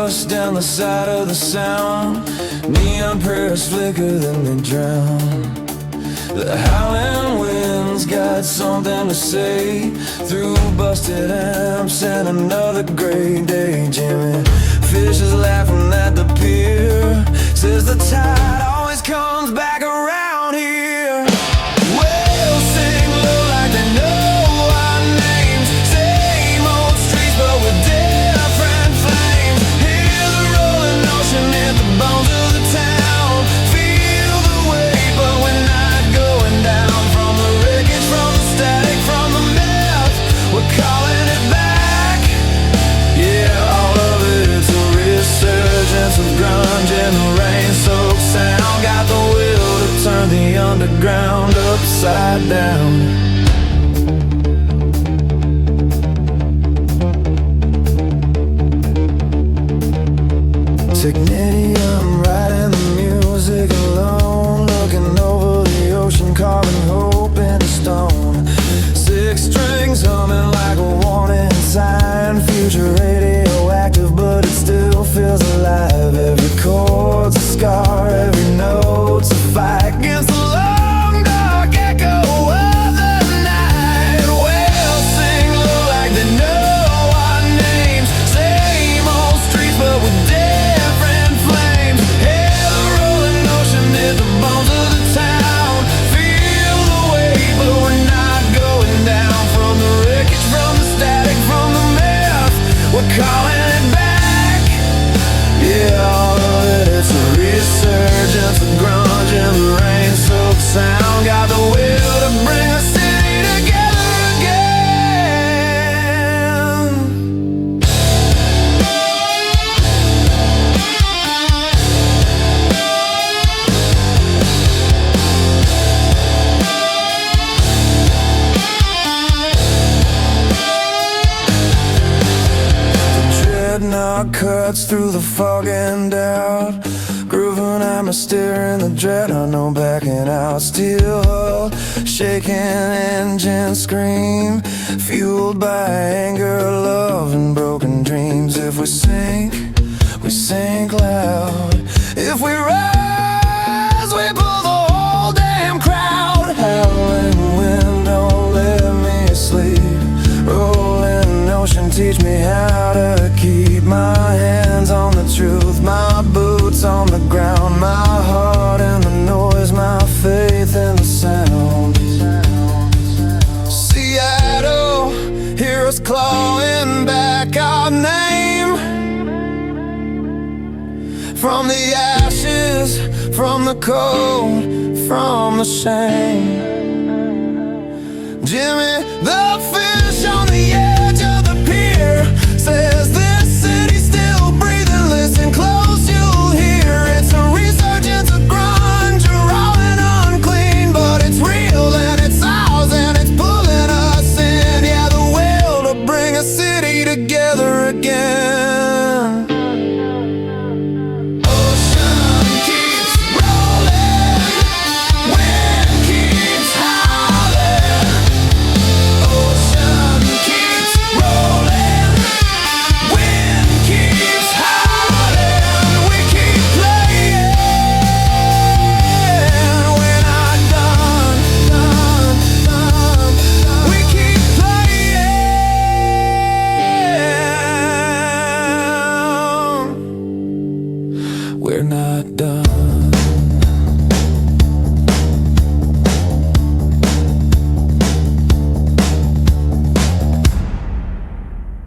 dust down the side of the sound. Neon prayers flicker, then they drown. The howling winds got something to say through busted amps and another great day. Jimmy Fish is laughing at the pier, says the tide always comes back around here. Whales sing low like they know our names. Same old streets but with different flames. Hear the rolling ocean hit the bones of the town. Feel the weight but we're not going down. From the wreckage, from the static, from the myth, we're calling it back. Yeah, all of it's a resurgence of grunge and the rain-soaked sound. Got the will to turn the underground upside down. Technetium, writing the music alone, looking over the ocean, carving hope into stone. Six strings humming like a warning sign. Future radioactive, but it still feels alive. Every chord's a scar, every note's a fight against the long dark echo of the night. Whales sing low like they know our names. Same old streets but with different flames. Hear the rolling ocean hit the bones of the town. Feel the weight but we're not going down. From the wreckage, from the static, from the myth, we're calling it back. Yeah, all of it, it's a resurgence of grunge and the rain-soaked sound. Got the will to bring a city together again. The dreadnought cuts through the fog and doubt. Grooving, I'm a stare in the dread, no backing out. Steel hull, shaking engine scream, fueled by anger, love, and broken dreams. If we sink loud. If we rise, we pull the whole damn crowd. Howling wind, don't let me sleep. Rolling ocean, teach me how to keep my hands on the truth. My boots on the ground, my heart in the noise, my faith in the sound. Seattle, hear us clawing back our name. From the ashes, from the cold, from the shame. Jimmy, the fish on the edge.